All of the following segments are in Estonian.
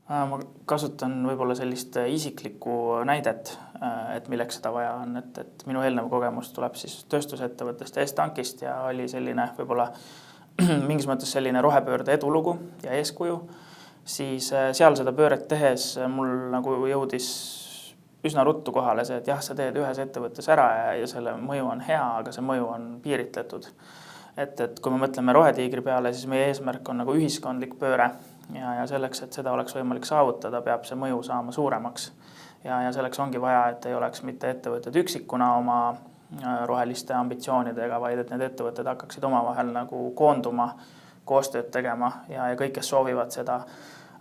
Ma kasutan võib-olla sellist isiklikku näidet, et milleks seda vaja on, et minu eelnev kogemus tuleb siis tööstusettevõttest ja Estankist ja oli selline võib-olla mingis mõttes selline rohepöörde edulugu ja eeskuju, siis seal seda pööret tehes mul nagu jõudis üsna ruttu kohale see, et jah, sa teed ühes ettevõttes ära ja selle mõju on hea, aga see mõju on piiritletud. Et kui me mõtleme Rohetiigri peale, siis meie eesmärk on nagu ühiskondlik pööre ja selleks, et seda oleks võimalik saavutada, peab see mõju saama suuremaks. Ja selleks ongi vaja, et ei oleks mitte ettevõtted üksikuna oma roheliste ambitsioonidega, vaid et need ettevõtted hakkaksid omavahel nagu koonduma, koostööd tegema ja kõik, kes soovivad seda,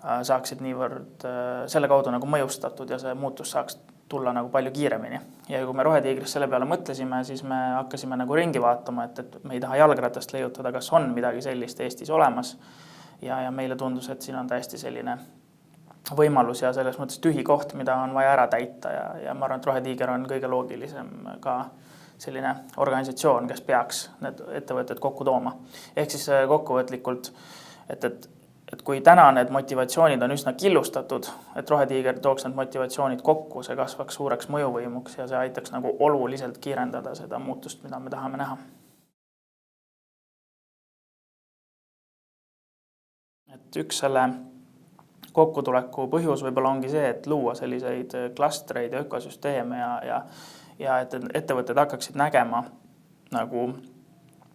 saaksid niivõrd selle kaudu nagu mõjustatud ja see muutus saaks tulla nagu palju kiiremini. Ja kui me Rohetiigris selle peale mõtlesime, siis me hakkasime nagu ringi vaatama, et me ei taha jalgratast leiutada, kas on midagi sellist Eestis olemas. Ja meile tundus, et siin on täiesti selline võimalus ja selles mõttes tühi koht, mida on vaja ära täita ja ma arvan, et Rohetiiger on kõige loogilisem ka selline organisatsioon, kes peaks need ettevõtted kokku tooma. Ehk siis kokkuvõtlikult, et kui täna need motivatsioonid on üsna killustatud, et Rohetiiger tooks need motivatsioonid kokku, see kasvaks suureks mõjuvõimuks ja see aitaks nagu oluliselt kiirendada seda muutust, mida me tahame näha. Et üks selle kokkutuleku põhjus võib-olla ongi see, et luua selliseid klastreid ja ökosüsteeme ja et ettevõtted hakkaksid nägema nagu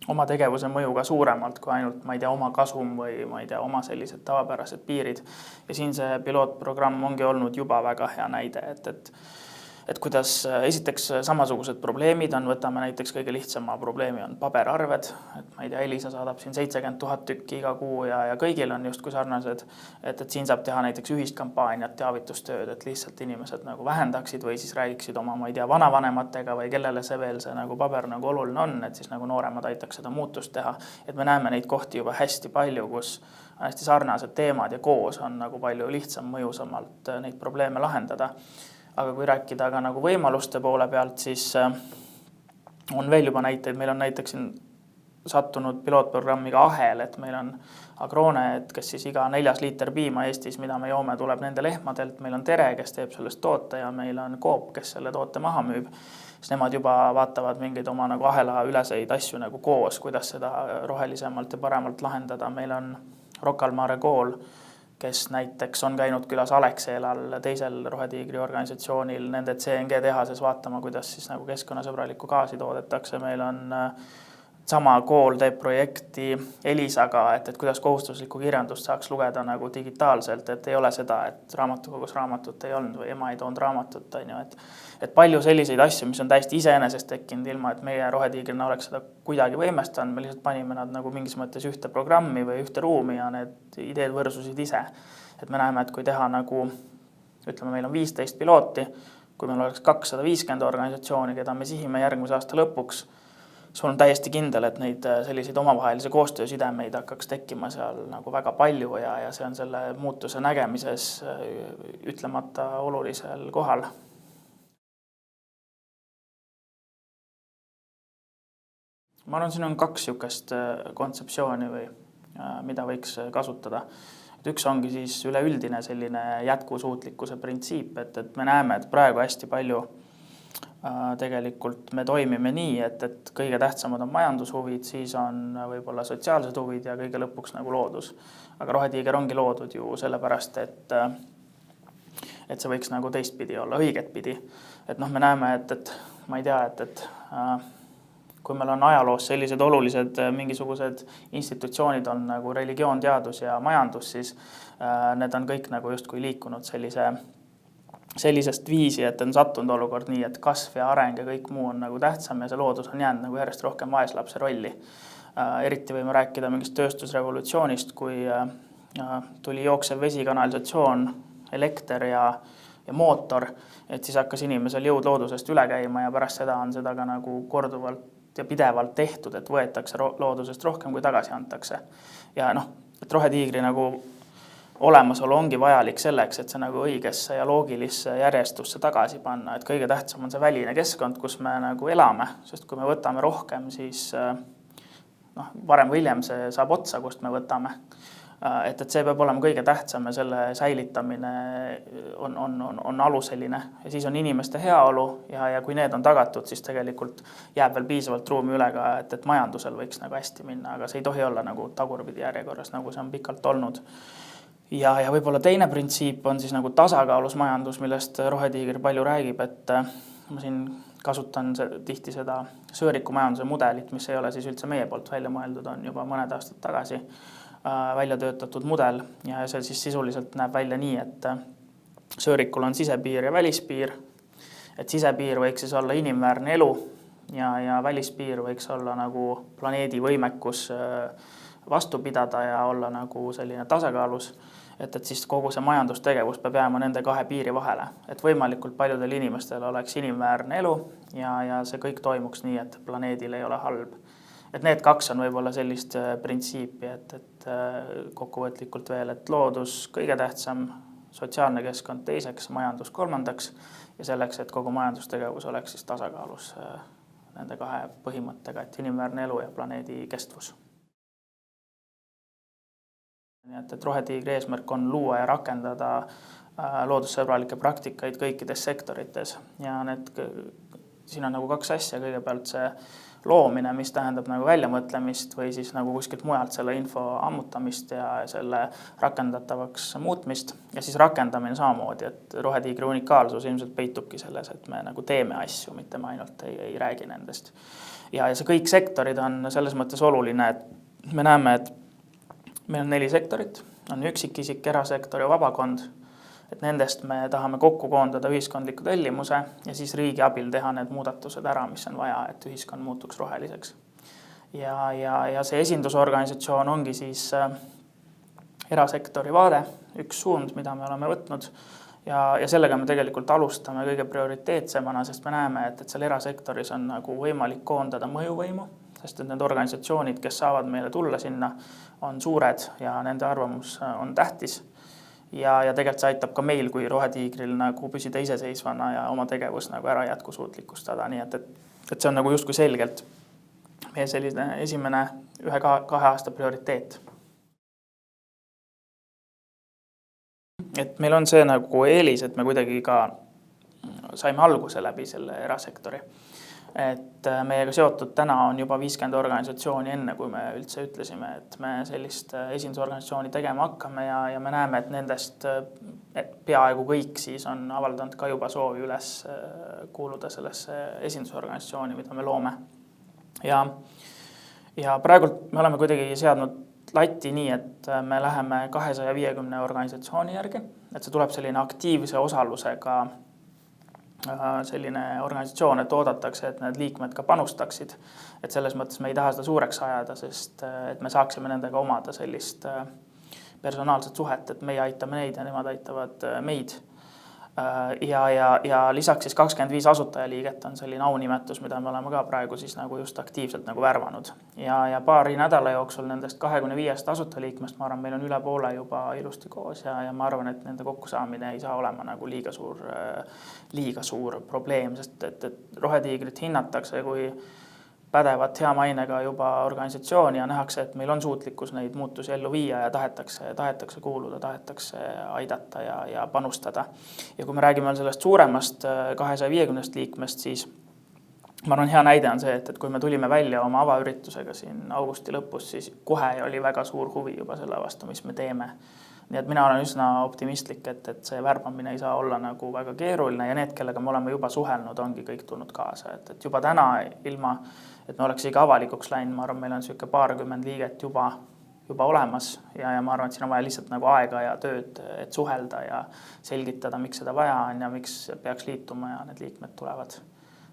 oma tegevuse mõju ka suuremalt kui ainult, ma ei tea, oma kasum või ma ei tea, oma sellised tavapärased piirid. Ja siin see pilootprogramm ongi olnud juba väga hea näide, et kuidas esiteks samasugused probleemid on, võtame näiteks kõige lihtsama probleemi on paberarved, et ma ei tea, Elisa saadab siin 70 000 tükki iga kuu ja kõigil on justkui sarnased, et siin saab teha näiteks ühist kampaaniat, teavitustööd, et lihtsalt inimesed nagu vähendaksid või siis räägiksid oma, ma ei tea, vanavanematega või kellele see veel see nagu paber nagu oluline on, et siis nagu nooremad aitaks seda muutust teha, et me näeme neid kohti juba hästi palju, kus on hästi sarnased teemad ja koos on nagu palju lihtsam mõjusamalt neid probleeme lahendada. Aga kui rääkida ka nagu võimaluste poole pealt, siis on veel juba näiteid. Meil on näiteks sattunud pilootprogrammiga Ahel, et meil on Agrone, kes siis iga 4 liiter piima Eestis, mida me joome, tuleb nende lehmadelt. Meil on Tere, kes teeb sellest toote ja meil on Coop, kes selle toote maha müüb. Siis nemad juba vaatavad mingeid oma nagu ahela üleseid asju nagu koos, kuidas seda rohelisemalt ja paremalt lahendada. Meil on Rocca al Mare kool, kes näiteks on käinud külas Alexelal, teisel Rohetiigri organisatsioonil, nende CNG tehases vaatama, kuidas siis nagu keskkonnasõbralikku gaasi toodetakse. Meil on sama kool teeb projekti Elisaga, et kuidas kohustuslikku kirjandust saaks lugeda nagu digitaalselt, et ei ole seda, et raamatukogus raamatut ei olnud või ema ei toonud raamatut. Et palju selliseid asju, mis on täiesti iseenesest tekkinud ilma, et meie Rohetiigrina oleks seda kuidagi võimestanud. Me lihtsalt panime nad nagu mingis mõttes ühte programmi või ühte ruumi ja need ideed võrsusid ise. Et me näeme, et kui teha nagu, ütleme, meil on 15 pilooti, kui meil oleks 250 organisatsiooni, keda me sihime järgmise aasta lõpuks, sul on täiesti kindel, et neid selliseid omavahelise koostöösidemeid hakkaks tekkima seal nagu väga palju ja see on selle muutuse nägemises ütlemata olulisel kohal. Ma arvan, siin on 2 niisugust kontseptsiooni või mida võiks kasutada. Üks ongi siis üleüldine selline jätkusuutlikkuse printsiip, et me näeme, et praegu hästi palju tegelikult me toimime nii, et kõige tähtsamad on majandushuvid, siis on võib-olla sotsiaalsed huvid ja kõige lõpuks nagu loodus. Aga Rohetiiger ongi loodud ju sellepärast, et see võiks nagu teistpidi olla, õiget pidi. Et me näeme, et ma ei tea, et kui meil on ajaloos sellised olulised mingisugused institutsioonid on nagu religioon, teadus ja majandus, siis need on kõik nagu justkui liikunud sellisest viisi, et on sattunud olukord nii, et kasv ja areng ja kõik muu on nagu tähtsam ja see loodus on jäänud nagu järjest rohkem vaeslapse rolli. Eriti võime rääkida mingist tööstusrevolutsioonist, kui tuli jooksev vesikanalisatsioon, elekter ja mootor, et siis hakkas inimesel jõud loodusest üle käima ja pärast seda on seda ka nagu korduvalt ja pidevalt tehtud, et võetakse loodusest rohkem kui tagasi antakse. Ja et Rohetiigri nagu olemasolu ongi vajalik selleks, et see nagu õigesse ja loogilisse järjestusse tagasi panna, et kõige tähtsam on see väline keskkond, kus me nagu elame, sest kui me võtame rohkem, siis varem või hiljem see saab otsa, kust me võtame. et see peab olema kõige tähtsam ja selle säilitamine on aluseline. Ja siis on inimeste heaolu ja kui need on tagatud, siis tegelikult jääb veel piisavalt ruumi üle ka, et majandusel võiks nagu hästi minna, aga see ei tohi olla nagu tagurpidi järjekorras, nagu see on pikalt olnud. Ja võib-olla teine printsiip on siis nagu tasakaalus majandus, millest Rohetiiger palju räägib, et ma siin kasutan tihti seda sööriku majanduse mudelit, mis ei ole siis üldse meie poolt välja mõeldud, on juba mõned aastad tagasi välja töötatud mudel ja see siis sisuliselt näeb välja nii, et söörikul on sisepiir ja välispiir, et sisepiir võiks siis olla inimväärne elu ja välispiir võiks olla nagu planeedi võimekus vastu pidada ja olla nagu selline tasakaalus, et siis kogu see majandustegevus peab jääma nende kahe piiri vahele, et võimalikult paljudel inimestel oleks inimväärne elu ja see kõik toimuks nii, et planeedil ei ole halb. Et need kaks on võib-olla sellist printsiipi, et kokkuvõtlikult veel, et loodus kõige tähtsam, sotsiaalne keskkond teiseks, majandus kolmandaks ja selleks, et kogu majandustegevus oleks siis tasakaalus nende kahe põhimõttega, et inimväärne elu ja planeedi kestvus. Nii et Rohetiigri eesmärk on luua ja rakendada loodussõbralikke praktikaid kõikides sektorites ja siin on nagu kaks asja, kõigepealt see loomine, mis tähendab nagu väljamõtlemist või siis nagu kuskilt mujalt selle info ammutamist ja selle rakendatavaks muutmist ja siis rakendamine samamoodi, et Rohetiigri unikaalsus ilmselt peitubki selles, et me nagu teeme asju, mitte me ainult ei räägi nendest. Ja see kõik sektorid on selles mõttes oluline, et me näeme, et meil on 4 sektorit, on üksikisik, erasektor ja vabakond. Et nendest me tahame kokku koondada ühiskondliku tellimuse ja siis riigi abil teha need muudatused ära, mis on vaja, et ühiskond muutuks roheliseks. Ja see esindusorganisatsioon ongi siis erasektori vaade, üks suund, mida me oleme võtnud ja sellega me tegelikult alustame kõige prioriteetsemana, sest me näeme, et seal erasektoris on nagu võimalik koondada mõjuvõimu, sest et need organisatsioonid, kes saavad meile tulla sinna, on suured ja nende arvamus on tähtis. Ja tegelikult see aitab ka meil kui Rohetiigril nagu püsida iseseisvana ja oma tegevus nagu ära jätkusuutlikustada. Nii et see on nagu justkui selgelt meie selline esimene 1-2 aasta prioriteet. Et meil on see nagu eelis, et me kuidagi ka saime alguse läbi selle erasektori. Et meiega seotud täna on juba 50 organisatsiooni enne, kui me üldse ütlesime, et me sellist esindusorganisatsiooni tegema hakkame ja me näeme, et nendest peaaegu kõik siis on avaldanud ka juba soovi üles kuuluda sellesse esindusorganisatsiooni, mida me loome. Ja praegult me oleme kuidagi seadnud latti nii, et me läheme 250 organisatsiooni järgi, et see tuleb selline aktiivse osalusega selline organisatsioon, et oodatakse, et need liikmed ka panustaksid. Et selles mõttes me ei taha seda suureks ajada, sest et me saaksime nendega omada sellist personaalset suhet, et meie aitame neid ja nemad aitavad meid. Ja lisaks siis 25 asutajaliiget on selline aunimetus, mida me oleme ka praegu siis nagu just aktiivselt nagu värvanud. Ja paari nädala jooksul nendest 25 asutajaliikmest, ma arvan, meil on üle poole juba ilusti koos ja ma arvan, et nende kokkusaamine ei saa olema nagu liiga suur probleem, sest et Rohetiigrit hinnatakse kui pädevat hea mainega juba organisatsiooni ja nähakse, et meil on suutlikkus neid muutusi ellu viia ja tahetakse kuuluda, tahetakse aidata ja panustada. Ja kui me räägime sellest suuremast 250 liikmest, siis ma arvan, hea näide on see, et kui me tulime välja oma avaüritusega siin augusti lõpus, siis kohe oli väga suur huvi juba selle vastu, mis me teeme. Nii et mina olen üsna optimistlik, et see värbamine ei saa olla nagu väga keeruline ja need, kellega me oleme juba suhelnud, ongi kõik tulnud kaasa. Et juba täna ilma, et me oleks iga avalikuks läinud, ma arvan, meil on selline 20 liiget juba olemas ja ma arvan, et siin on vaja lihtsalt nagu aega ja tööd, et suhelda ja selgitada, miks seda vaja on ja miks peaks liituma ja need liikmed tulevad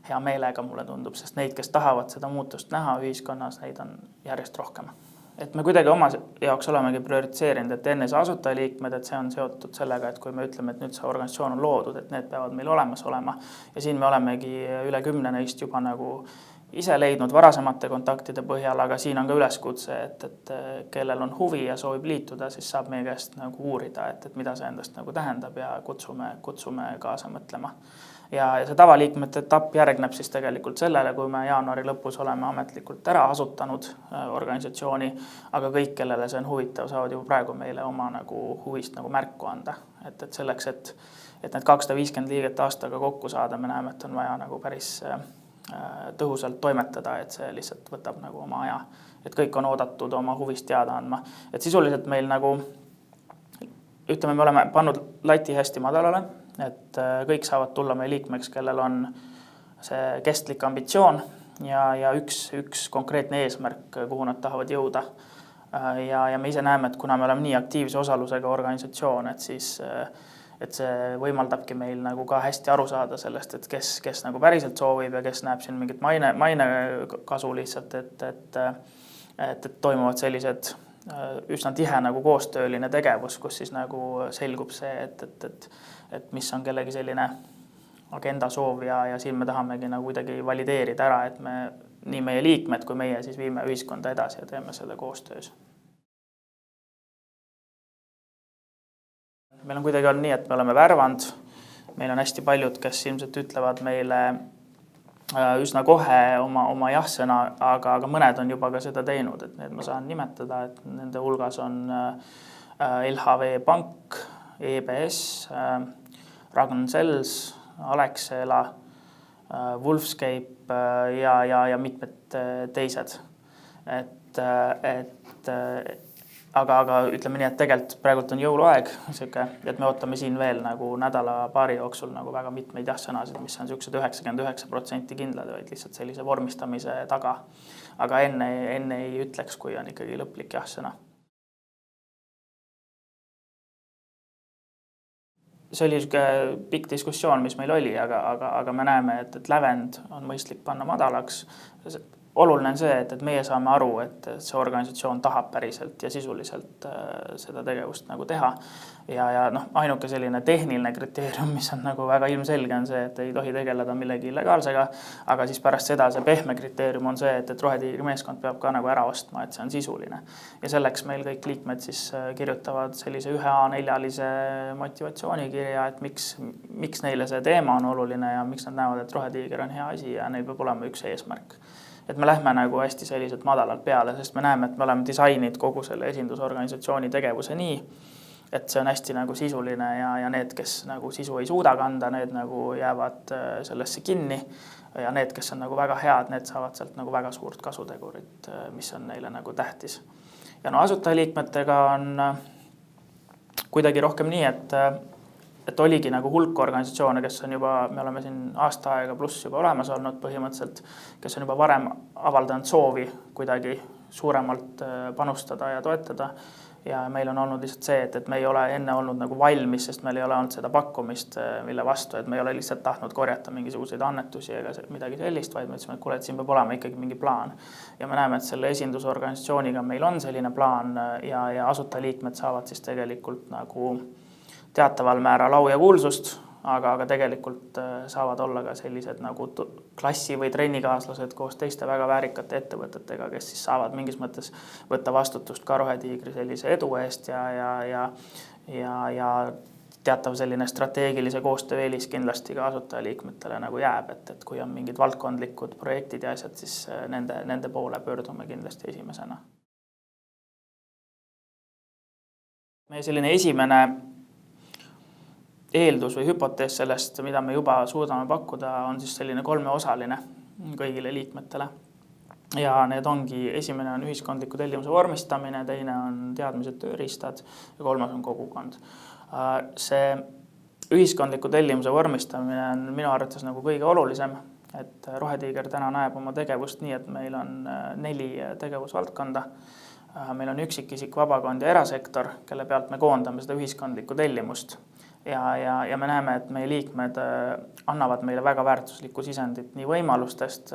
hea meelega, mulle tundub, sest neid, kes tahavad seda muutust näha ühiskonnas, neid on järjest rohkem. Et me kuidagi oma jaoks olemegi prioritiseerinud, et enne see asutajaliikmed, et see on seotud sellega, et kui me ütleme, et nüüd see organisatsioon on loodud, et need peavad meil olemas olema. Ja siin me olemegi üle 10 neist juba nagu ise leidnud varasemate kontaktide põhjal, aga siin on ka üleskutse, et kellel on huvi ja soovib liituda, siis saab meie käest nagu uurida, et mida see endast nagu tähendab ja kutsume kaasa mõtlema. ja see tavaliikmete etapp järgneb siis tegelikult sellele, kui me jaanuari lõpus oleme ametlikult ära asutanud organisatsiooni, aga kõik, kellele see on huvitav, saavad juba praegu meile oma nagu huvist nagu märku anda. Et selleks, et need 250 liiget aastaga kokku saada, me näeme, et on vaja nagu päris tõhusalt toimetada, et see lihtsalt võtab nagu oma aja. Et kõik on oodatud oma huvist teada andma. Et sisuliselt meil nagu, ütleme, me oleme pannud lati hästi madalale, et kõik saavad tulla meie liikmeks, kellel on see kestlik ambitsioon ja üks konkreetne eesmärk, kuhu nad tahavad jõuda. Ja me ise näeme, et kuna me oleme nii aktiivse osalusega organisatsioon, et siis et see võimaldabki meil nagu ka hästi aru saada sellest, et kes nagu päriselt soovib ja kes näeb siin mingit maine kasu lihtsalt, et toimuvad sellised üsna tihe nagu koostööline tegevus, kus siis nagu selgub see, et mis on kellegi selline agenda soov ja siin me tahamegi nagu kuidagi valideerida ära, et me nii meie liikmed kui meie siis viime ühiskonda edasi ja teeme seda koostöös. Meil on kuidagi olnud nii, et me oleme värvanud, meil on hästi paljud, kes ilmselt ütlevad meile üsna kohe oma jah-sõna, aga mõned on juba ka seda teinud, et need ma saan nimetada, et nende hulgas on LHV Pank, EBS, Ragn Sells, Alexela, Wolfscape ja mitmed teised. Aga ütleme nii, et tegelikult praegult on jõuluaeg, et me ootame siin veel nagu nädala-paari jooksul nagu väga mitmeid jah-sõnasid, mis on sellised 99% kindlad, vaid lihtsalt sellise vormistamise taga. Aga enne ei ütleks, kui on ikkagi lõplik jah-sõna. See oli pikk diskussioon, mis meil oli, aga me näeme, et lävend on mõistlik panna madalaks. Oluline on see, et meie saame aru, et see organisatsioon tahab päriselt ja sisuliselt seda tegevust nagu teha. Ja ainuke selline tehniline kriteerium, mis on nagu väga ilmselge, on see, et ei tohi tegeleda millegi illegaalsega, aga siis pärast seda see pehme kriteerium on see, et Rohetiigri meeskond peab ka nagu ära ostma, et see on sisuline. Ja selleks meil kõik liikmed siis kirjutavad sellise 1 A4-lise motivatsioonikirja, et miks neile see teema on oluline ja miks nad näevad, et Rohetiiger on hea asi ja neil peab olema üks eesmärk. Et me lähme nagu hästi selliselt madalalt peale, sest me näeme, et me oleme disainid kogu selle esindusorganisatsiooni tegevuse nii, et see on hästi nagu sisuline ja need, kes nagu sisu ei suuda kanda, need nagu jäävad sellesse kinni ja need, kes on nagu väga head, need saavad sealt nagu väga suurt kasutegurit, mis on neile nagu tähtis. Ja asutajaliikmetega on kuidagi rohkem nii, et oligi nagu hulk organisatsioone, kes on juba, me oleme siin aasta aega pluss juba olemas olnud põhimõtteliselt, kes on juba varem avaldanud soovi kuidagi suuremalt panustada ja toetada. Ja meil on olnud lihtsalt see, et me ei ole enne olnud nagu valmis, sest meil ei ole olnud seda pakkumist, mille vastu, et me ei ole lihtsalt tahtnud korjata mingisuguseid annetusi ega midagi sellist, vaid me ütlesime, et kuule, et siin peab olema ikkagi mingi plaan. Ja me näeme, et selle esindusorganisatsiooniga meil on selline plaan ja asutajaliikmed saavad siis tegelikult nagu teataval määral au ja kuulsust, aga tegelikult saavad olla ka sellised nagu klassi- või trennikaaslased koos teiste väga väärikate ettevõtetega, kes siis saavad mingis mõttes võtta vastutust ka Rohetiigri sellise edu eest ja teatav selline strateegilise koostöö eelis kindlasti ka asutajaliikmetele nagu jääb, et kui on mingid valdkondlikud projektid ja asjad, siis nende poole pöördume kindlasti esimesena. Meie selline esimene eeldus või hüpotees sellest, mida me juba suudame pakkuda, on siis selline 3-osaline kõigile liikmetele. Ja need ongi, esimene on ühiskondliku tellimuse vormistamine, teine on teadmised tööriistad ja 3. on kogukond. See ühiskondliku tellimuse vormistamine on minu arvates nagu kõige olulisem, et Rohetiiger täna näeb oma tegevust nii, et meil on 4 tegevusvaldkonda. Meil on üksikisik, vabakond ja erasektor, kelle pealt me koondame seda ühiskondlikku tellimust. Ja me näeme, et meie liikmed annavad meile väga väärtuslikku sisendit nii võimalustest,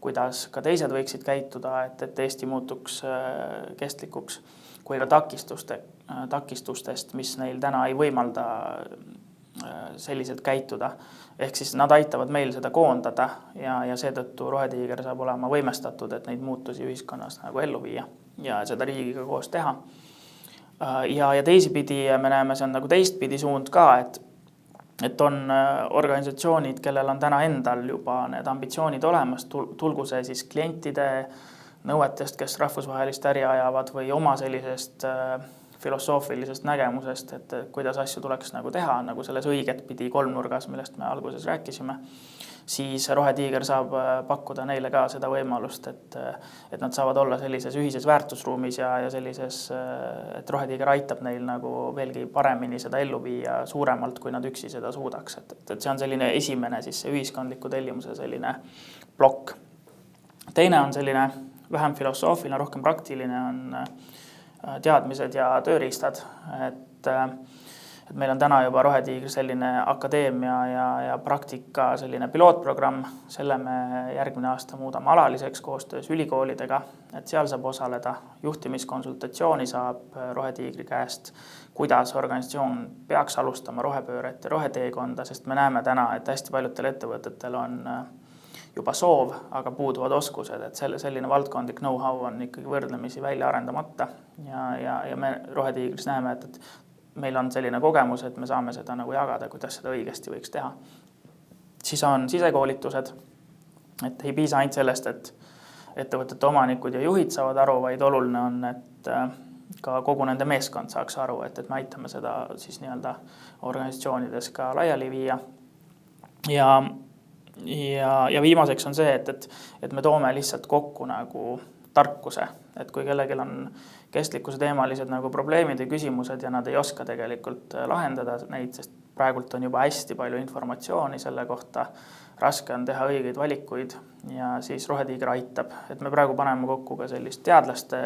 kuidas ka teised võiksid käituda, et Eesti muutuks kestlikuks, kui ka takistustest, mis neil täna ei võimalda selliselt käituda. Ehk siis nad aitavad meil seda koondada ja seetõttu Rohetiiger saab olema võimestatud, et neid muutusi ühiskonnas nagu ellu viia ja seda riigiga koos teha. Ja teisipidi me näeme, see on nagu teistpidi suund ka, et on organisatsioonid, kellel on täna endal juba need ambitsioonid olemas, tulgu see siis klientide nõuetest, kes rahvusvahelist äri ajavad või oma sellisest filosoofilisest nägemusest, et kuidas asju tuleks nagu teha, nagu selles õiget pidi kolmnurgas, millest me alguses rääkisime, siis Rohetiiger saab pakkuda neile ka seda võimalust, et nad saavad olla sellises ühises väärtusruumis ja sellises, et Rohetiiger aitab neil nagu veelgi paremini seda ellu viia suuremalt, kui nad üksi seda suudaks. Et see on selline esimene siis see ühiskondliku tellimuse selline plokk. Teine on selline vähem filosoofiline, rohkem praktiline on teadmised ja tööriistad, et meil on täna juba Rohetiigri selline akadeemia ja praktika selline pilootprogramm, selle me järgmine aasta muudame alaliseks koostöös ülikoolidega, et seal saab osaleda, juhtimiskonsultatsiooni saab Rohetiigri käest, kuidas organisatsioon peaks alustama rohepööret ja roheteekonda, sest me näeme täna, et hästi paljudel ettevõtetel on juba soov, aga puuduvad oskused, et selline valdkondlik know-how on ikkagi võrdlemisi välja arendamata ja me Rohetiigris näeme, et meil on selline kogemus, et me saame seda nagu jagada, kuidas seda õigesti võiks teha. Siis on sisekoolitused, et ei piisa ainult sellest, et ettevõtete omanikud ja juhid saavad aru, vaid oluline on, et ka kogu nende meeskond saaks aru, et me aitame seda siis nii-öelda organisatsioonides ka laiali viia. Ja viimaseks on see, et me toome lihtsalt kokku nagu tarkuse, et kui kellelgi on kestlikkuse teemalised nagu probleemid ja küsimused ja nad ei oska tegelikult lahendada neid, sest praegult on juba hästi palju informatsiooni selle kohta, raske on teha õigeid valikuid ja siis Rohetiiger aitab. Et me praegu paneme kokku ka sellist teadlaste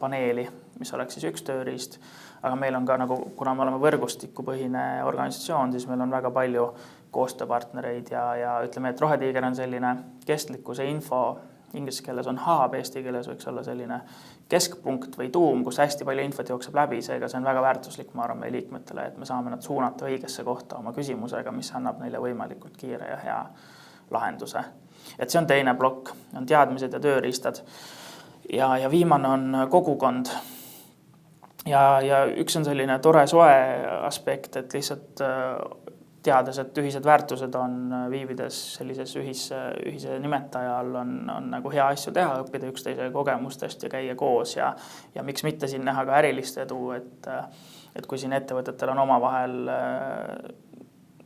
paneeli, mis oleks siis üks tööriist, aga meil on ka nagu, kuna me oleme võrgustikupõhine organisatsioon, siis meil on väga palju koostööpartnereid ja ütleme, et Rohetiiger on selline kestlikkuse info, inglise keeles on hub, eesti keeles võiks olla selline keskpunkt või tuum, kus hästi palju infot jookseb läbi, seega see on väga väärtuslik, ma arvan, meie liikmetele, et me saame nad suunata õigesse kohta oma küsimusega, mis annab neile võimalikult kiire ja hea lahenduse. Et see on teine plokk, on teadmised ja tööriistad. Ja viimane on kogukond. Ja üks on selline tore soe aspekt, et lihtsalt teades, et ühised väärtused on viibides sellises ühise nimetaja all on nagu hea asju teha, õppida üksteise kogemustest ja käia koos ja miks mitte siin näha ka ärilist edu, et kui siin ettevõtetel on omavahel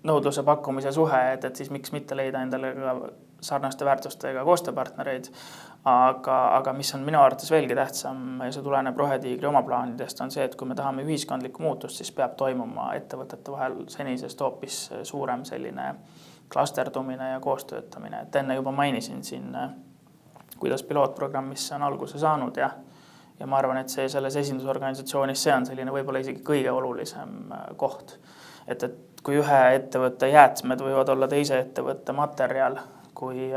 nõudluse pakkumise suhe, et siis miks mitte leida endale ka sarnaste väärtustega koostööpartnereid, aga mis on minu arvates veelgi tähtsam ja see tuleneb Rohetiigri oma plaanidest, on see, et kui me tahame ühiskondlikku muutust, siis peab toimuma ettevõtete vahel senisest hoopis suurem selline klasterdumine ja koostöötamine. Et enne juba mainisin siin, kuidas pilootprogrammisse on alguse saanud ja ma arvan, et selles esindusorganisatsioonis see on selline võib-olla isegi kõige olulisem koht. Et kui ühe ettevõtte jäätmed võivad olla teise ettevõtte materjal, kui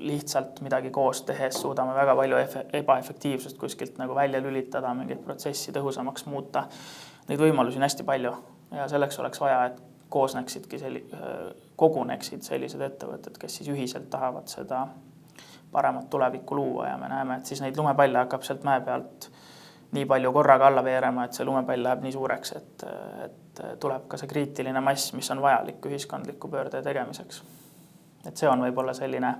lihtsalt midagi koos tehes suudame väga palju ebaefektiivsust kuskilt nagu välja lülitada, mingit protsessi tõhusamaks muuta. Neid võimalusi on hästi palju ja selleks oleks vaja, et koguneksid sellised ettevõtted, kes siis ühiselt tahavad seda paremat tulevikku luua ja me näeme, et siis neid lumepalle hakkab sealt mäe pealt nii palju korraga alla veerema, et see lumepall läheb nii suureks, et tuleb ka see kriitiline mass, mis on vajalik ühiskondliku pöörde tegemiseks. Et see on võib-olla selline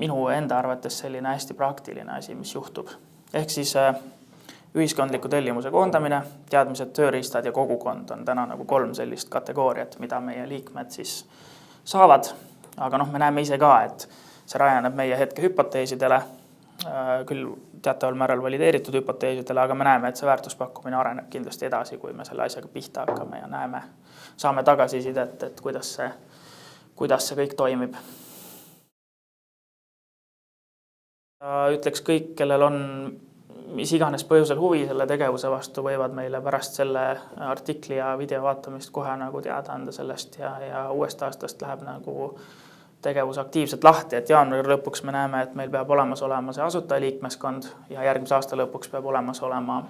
minu enda arvates selline hästi praktiline asi, mis juhtub. Ehk siis ühiskondliku tellimuse koondamine, teadmised, tööriistad ja kogukond on täna nagu 3 sellist kategooriat, mida meie liikmed siis saavad. Aga me näeme ise ka, et see rajaneb meie hetke hüpoteesidele, küll teataval määral valideeritud hüpoteesidele, aga me näeme, et see väärtuspakkumine areneb kindlasti edasi, kui me selle asjaga pihta hakkame ja näeme, saame tagasisidet, et kuidas see kõik toimib. Ütleks kõik, kellel on mis iganes põhjusel huvi selle tegevuse vastu, võivad meile pärast selle artikli ja video vaatamist kohe nagu teada anda sellest ja uuest aastast läheb nagu tegevus aktiivselt lahti, et jaanuari lõpuks me näeme, et meil peab olemas olema see asutajaliikmeskond ja järgmise aasta lõpuks peab olemas olema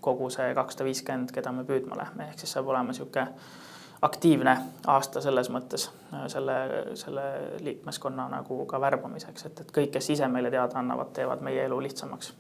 kogu see 250, keda me püüdma lähme, ehk siis saab olema selline aktiivne aasta selles mõttes selle liikmeskonna nagu ka värbamiseks, et kõik, kes ise meile teada annavad, teevad meie elu lihtsamaks.